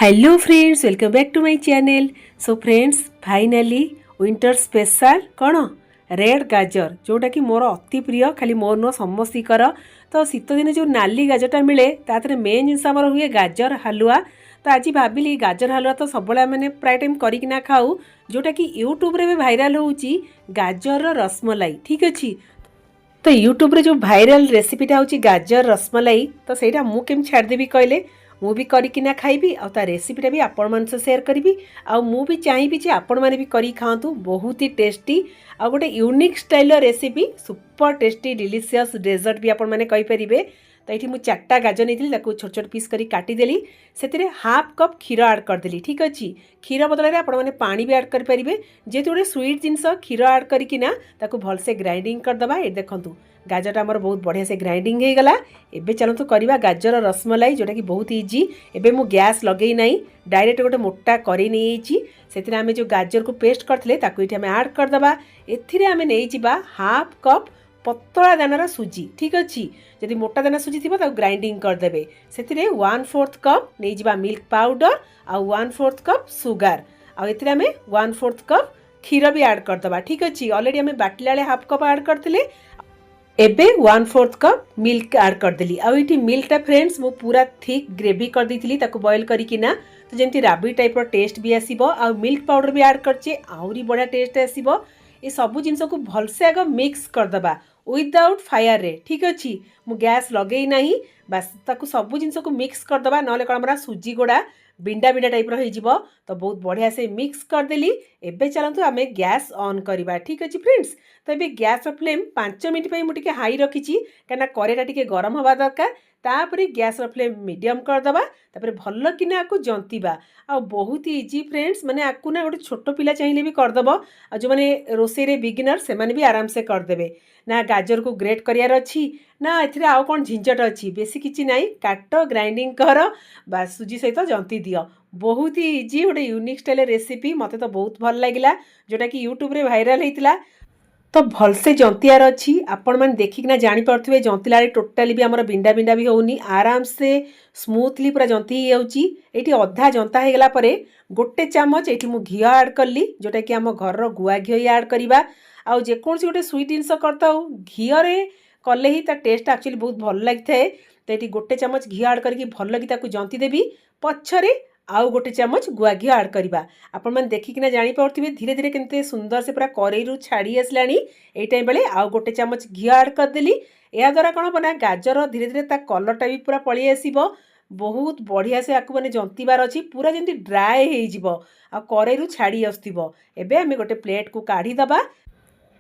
Hello friends, welcome back to my channel. So friends, finally winter special कौन red गाजर जोटा कि मोर अति प्रिय, खाली मोर नुह समस्तीकर। तो शीत दिन जो नाली गाजरटा मिले तादे मेन जिनस आमर हुए गाजर हलुआ। तो आज भाविली गाजर हलुआ तो सब मैंने प्राय टाइम करना खाऊ, जोटा कि यूट्यूब रे भी भाइराल होउची गाजर रसमलाई। ठीक अच्छे, तो यूट्यूब रे जो भाइराल रेसिपीटा होची गाजर रसमलाई, तो सेटा मु केम छाड़देवी कहले मु भी करिकिना खाइबी आ ता रेसिपीटा भी आपण मन से शेयर करी। आ मु भी चाहिए जे आपण माने भी करी खातु, बहुत ही टेस्टी आ गोटे unique style recipe, super tasty delicious dessert भी आपण माने कहि परिबे। तो ये मुझे 4टा गाजर नहीं छोट छोट पीस करी काटिदेली, से हाफ कप क्षीर ऐड करदेली। ठीक अच्छे, क्षीर बदल में आपण मैंने पानी भी ऐड करेंगे, जेहेतु गोटे स्वीट जिनस क्षीर ऐड करना भलसे ग्राइंडिंग करदे। ये देखूँ गाजरटा आमर बहुत बढ़िया से ग्राइंडिंग हो गला। एबे चलतु करवा गाजर रसमलाई, जोटा कि बहुत इजी। एबे मु गैस लगे ना, डायरेक्ट गोटे मोटा करी नहीं से आम जो गाजर को पेस्ट करते ये ऐड करदे। एथिरे आम नहीं हाफ कप पतला दानार सुजी। ठीक अच्छे, जदि मोटा दाना सुजी थी ग्राइंडिंग करदे। से 1/4 कप नहीं जा मिल्क पाउडर आ 1/4 कप सुगार आम 1/4 कप क्षीर भी ऐड करदे। ठीक अच्छे, ऑलरेडी आम बाटिला हाफ कप ऐड करते, एबे 1/4 कप मिल्क ऐड करदेली। आईटी मिल्कटा फ्रेंड्स मु पूरा थिक ग्रेवी कर देती बॉयल करिकिना, तो जमी राबड़ी टाइप टेस्ट भी आसीबो। आ मिल्क पाउडर भी ऐड करचे, आउरी बढ़िया टेस्ट आसीबो। ये सब जिनस को भलसे आग मिक्स करदबा विदाउट फायर रे। ठीक अच्छे, मु गैस लगे ना, बास ताकू सब जिनस को मिक्स करदबा, नले कौन हमारा सुजी गुड़ा बिंडा बिंडा टाइप हो, तो बहुत बढ़िया से मिक्स करदेली। एबे चलतु आम गैस ऑन करवा। ठीक अच्छे फ्रेंड्स, तो ये गैस फ्लेम 5 मिनट मुझे हाई रखी, कहीं करेटा टी गरम हवा दरकार। तापर गैस फ्लेम मीडियम करदबा, तापर भल किना आपको जंतीबा। आ बहुत इजी फ्रेंड्स, माने आपको ना गोटे छोट पिला चाहिए भी करदब। आ जो मैंने रोसई रे बिगिनर से माने भी आराम से करदेबे। ना गाजर को ग्रेट करार अच्छी ना एथिरे आउ कौन झंझट अच्छी, बेसी किछि नाई, काट ग्राइंडिंग कर बास सुजी सहित जंती दियो। बहुत ही इजी, गोटे यूनिक स्टाइल रेसिपी, मते तो बहुत भल लागिला, जोटा कि यूट्यूब रे भाइराल होइतिला। तो भलसे जंतियार अच्छी, आपण मैंने देखिकिना जानीपे जंतिला टोटाली भी आमर बिंडा बिंडा भी होनी, आराम से स्मूथली पूरा जंती हो अधा जंता हो गला परे गोटे चामच ये मु घी ऐड कली, जोटा कि आम घर गुआ घी ऐड करवा। आ जेकोसी गोटे स्वीट जिनस करता घीरे कले ही ता टेस्ट एक्चुअली बहुत भल लगी थाए। तो ये गोटे चामच घी ऐड करके भल कि जंती देवी, पछरे आउ गोटे चामच गुआ घी ऐड करवा। आपण मैंने देखिकिना जानीपे धीरे धीरे केते सुंदर से पूरा करेई छाड़ी आसला। ये टाइम बेले आउ गोटे चामच घी ऐड करदेली। या द्वारा कौन हम ना गाजर धीरे धीरे ता कलरटा भी पूरा पलि आसो, बहुत बढ़िया से आपको मैंने जंतीबार अच्छी, पूरा जमी ड्राए हो करेई छाड़ी आसो। एबे आम गोटे प्लेट को काढ़ीदबा,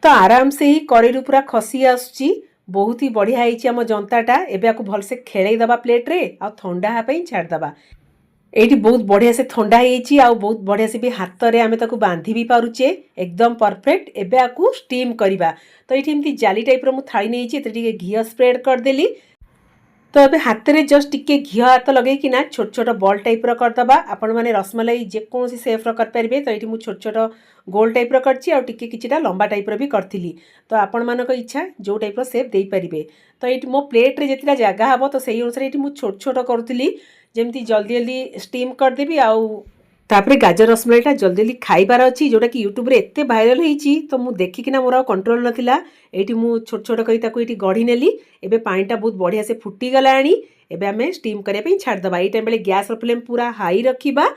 तो आराम से ही करेई पूरा खसी आसुची। बहुत ही बढ़िया आम जंताटा। एबे आपको भलसे खेलईदबा प्लेट रे आ ठंडा हाँपाई छाड़दबा। ये बहुत बढ़िया से ठंडा हो, बहुत बढ़िया से भी हाथ में आम ताकू बांधी भी पारुचे, एकदम परफेक्ट। एबे आपको स्टीम करवा। तो ये एमती जाली टाइप रो थाली नहीं घी स्प्रेड करदेली। तो ये हाथ में जस्ट टिके घी हाथ लगे कि ना छोट छोट बॉल टाइप रो करदबा। आपण माने रसमलाई जेकोसी सेफ रो कर परिबे। तो ये छोट छोट गोल टाइप रो करछि आ टिके किछिटा लंबा टाइप रो भी करथिली। तो आपण मानक इच्छा जो टाइप रो सेफ देई परिबे। तो ये मो प्लेट रे जेतिला जगह हबो, तो सही अनुसार ये छोट छोट करुथिली, जेमती जल्दी जल्दी स्टीम करदेवी। तापरे गाजर रसमलाईटा जल्दी जल्दी खाइबार अच्छी, जोटा कि यूट्यूब रे एते भाइराल होईची, तो मु देखिकिना मोर कंट्रोल नथिला। एठी मु छोट छोट करी ताकू एठी गढ़ी नेली। एबे पानीटा बहुत बढ़िया से फुटी गलानी। एबे आमे स्टीम करिया पई छाड़ दबा। एई टाइम बेले गैस फ्लेम पूरा हाई रखिबा,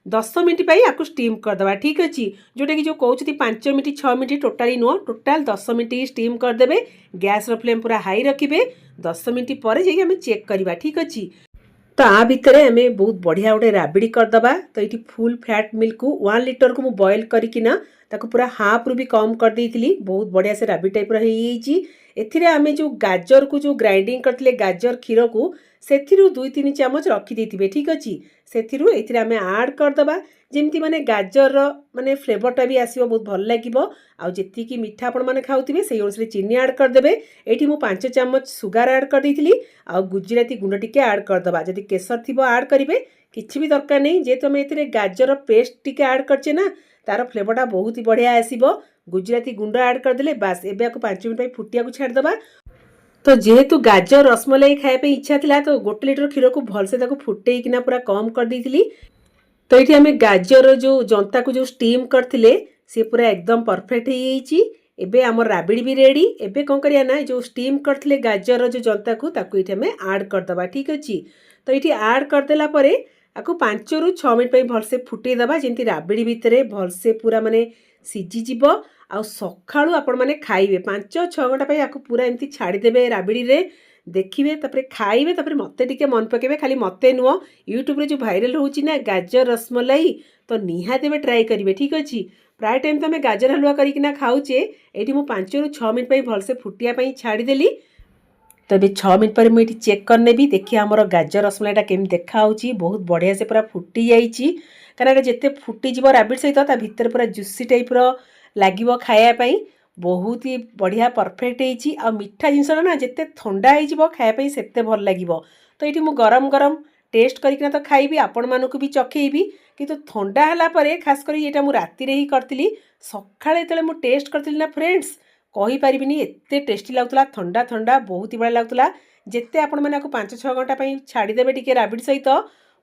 10 मिनट पई आकु स्टीम कर दबा। ठीक अछि, जोटा कि जो कहउछती 5 minute 6 minute totally no, total 10 minute steam कर देबे। गैस फ्लेम पूरा हाई रखिबे, 10 मिनट पर जे आमे चेक करबा। ठीक अछि, तो आ भितर आम बहुत बढ़िया गोटे राबिड़ी करदबा। तो ये फुल फैट मिल्क को 1 लिटर को बॉयल करिकिना ताकू पूरा हाफ रू भी कम कर देइतिली। बहुत बढ़िया से राबिड़ी टाइप रही। एथिरे आमे जो गाजर को जो ग्राइंडिंग करथिले गाजर क्षीर को, सेथिरु 2-3 चामच रखी देथिबे। ठीक अछि, सेथिरु एथिरे आमे ऐड करदबा, जेमती माने गाजर माने फ्लेवरटा भी आसीबो, बहुत भल लागिबो। आ जेति की मीठा आपण माने खाउथिबे सेही अनुसार चीनी ऐड कर देबे। एठी मु 5 चामच सुगार ऐड कर देइतिली आ गुजराती गुंड टिके ऐड करदबा। जदि केसर थिबो ऐड करिवे, किछि भी दरकार नहीं, जेहेतु आम एथिरे गाजर पेस्ट टिके ऐड करछे ना, तार फ्लेवरटा बहुत ही बढ़िया आसीबो। गुजराती गुंड ऐड करदेले बास। एबे आको 5 मिनट फुटिया को छाड़ दबा। तो जेहेतु गाजर रसमलाई खाया इच्छा था, तो 1 लिटर क्षीर को भलसे फुटेकिना पूरा कम कर देइतिली। तो ये आम गाजर जो जंता को जो स्टीम करते सी पूरा एकदम परफेक्ट हो जाइए। एबे आम राबिड़ी भी रेडी। एबे कौन करिया ना जो स्टीम करते गाजर जो जंता को ताकू ये आम आड करदे। ठीक अच्छे। तो ये आड करदेला आपको 5 ରୁ 6 मिनट भलसे फुटेदबा जमी राबिड़ी भितर भलसे पूरा माने सीझीज आ सकाळू आपण मैंने खाइबे 5-6 घंटा आपको पूरा एमती छाड़ीदेवे राबिड़ी रे देखिए तापर खाइबे तापर मते टिके मन पकेबे खाली मते नुह यूट्यूब रे जो भाइराल होची ना गाजर रसमलाई तो निहाती ट्राए करेंगे। ठीक अच्छे। प्राय टाइम तो आम गाजर हलुआ करना खाऊचे ये मुझे 5 ରୁ 6 मिनट भलसे फुटिया छाड़ीदेली। तो ये 6 मिनट पर मुझे चेक करने भी देखिए आमर गाजर रसमलाईटा केमी देखा बहुत बढ़िया से पूरा फुटी जाइए कारण जिते फुटीज राबिड़ सहित ता भितर पूरा जुसी टाइप लगे खायापाई बहुत ही बढ़िया परफेक्ट होती। आ मीठा जिनस ना जिते थंडा हो खायापाई सेते भल लगे। तो ये मुझे गरम गरम टेस्ट करना तो खाइबी आपण मानक भी चखेबी किंतु थंडा है खास कर ये मुझे राति ही करी सकाଳେ जो मुझे टेस्ट करी ना फ्रेंड्स कहीपरि एत टेस्टी लगुला थंडा थंडा बहुत ही बढ़िया लगुला। जिते आपण मैंने 5-6 घंटा छाड़ीदेवे टी राबिड़ सहित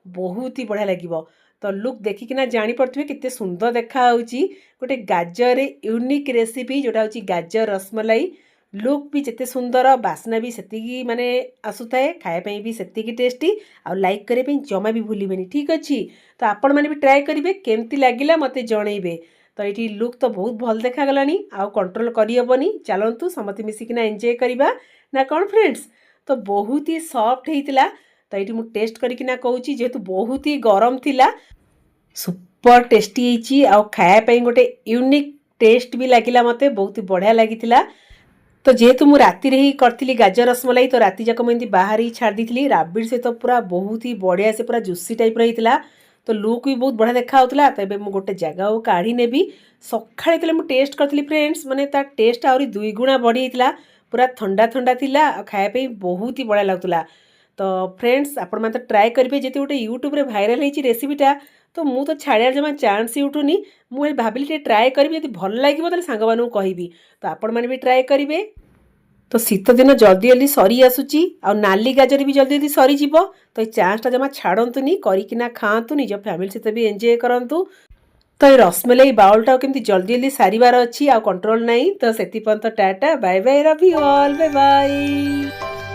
बहुत ही बढ़िया लगे। तो लुक देखिकिना जापे केते सुंदर देखा गोटे गाजर यूनिक रेसिपी जोटा हूँ गाजर रसमलाई। लुक भी जिते सुंदर बास्ना भी सेतिकी माने आसुए खायापाई भी सेतिकी टेस्टी आ लाइक करने जमा भी भूलिबेनी। ठीक अच्छे। तो आपण मैंने भी ट्राए करेंगे केमती लगिला मते जनइबे। तो ये लुक तो बहुत भल देखागला आउ कंट्रोल करहबनी। चलतु समस्त मिसिकिना एंजॉय करवा ना कौन फ्रेंड्स। तो बहुत ही सॉफ्ट होता। तो ये मुझे टेस्ट करना कहूँ जेहेतु बहुत ही गरम थिला सुपर टेस्टी होती आ खायापाई गोटे यूनिक टेस्ट भी लगिला मते बहुत ही बढ़िया लगी। तो जेहेतु मुझे राति ही करी गाजर रसमलाई तो राति जाक मुझे बाहर ही छाड़ दी राबिड़ से तो पूरा बहुत ही बढ़िया से पूरा जुसी टाइप रही। तो लुक भी बहुत बढ़िया देखा। तो ये मुझे गोटे जगह काढ़ी नेबी सकाଳେ मुझे टेस्ट करी फ्रेंड्स माने ता टेस्ट आहरी 2 गुणा बढ़ी पूरा ठंडा ठंडा थिला खायापाई बहुत ही बढ़िया लगुला। तो फ्रेंड्स आपण मैंने तो ट्राए करेंगे जी गोटे यूट्यूब रे भाइराल होती रेसिपीटा तो मुझे तो छाड़ियार जमा चान्स ही उठुनी। मुझे भाविली ट्राए करी जब भल लगे तो सांग मानू कहबी। तो आपण मैंने भी ट्राए करेंगे। तो शीत दिन जल्दी जल्दी सरी आसूची आ नाली गाजर भी जल्दी जल्दी सरीज। तो ये चान्सटा जमा छाड़तुनि करिकिना खातु निज फैमिली सहित भी एंजॉय करंतु। तो ये रसमलाई बाउलटा केमती जल्दी जल्दी सारिबार अच्छी आ कंट्रोल नहीं। तो से tata bye bye love you all bye bye.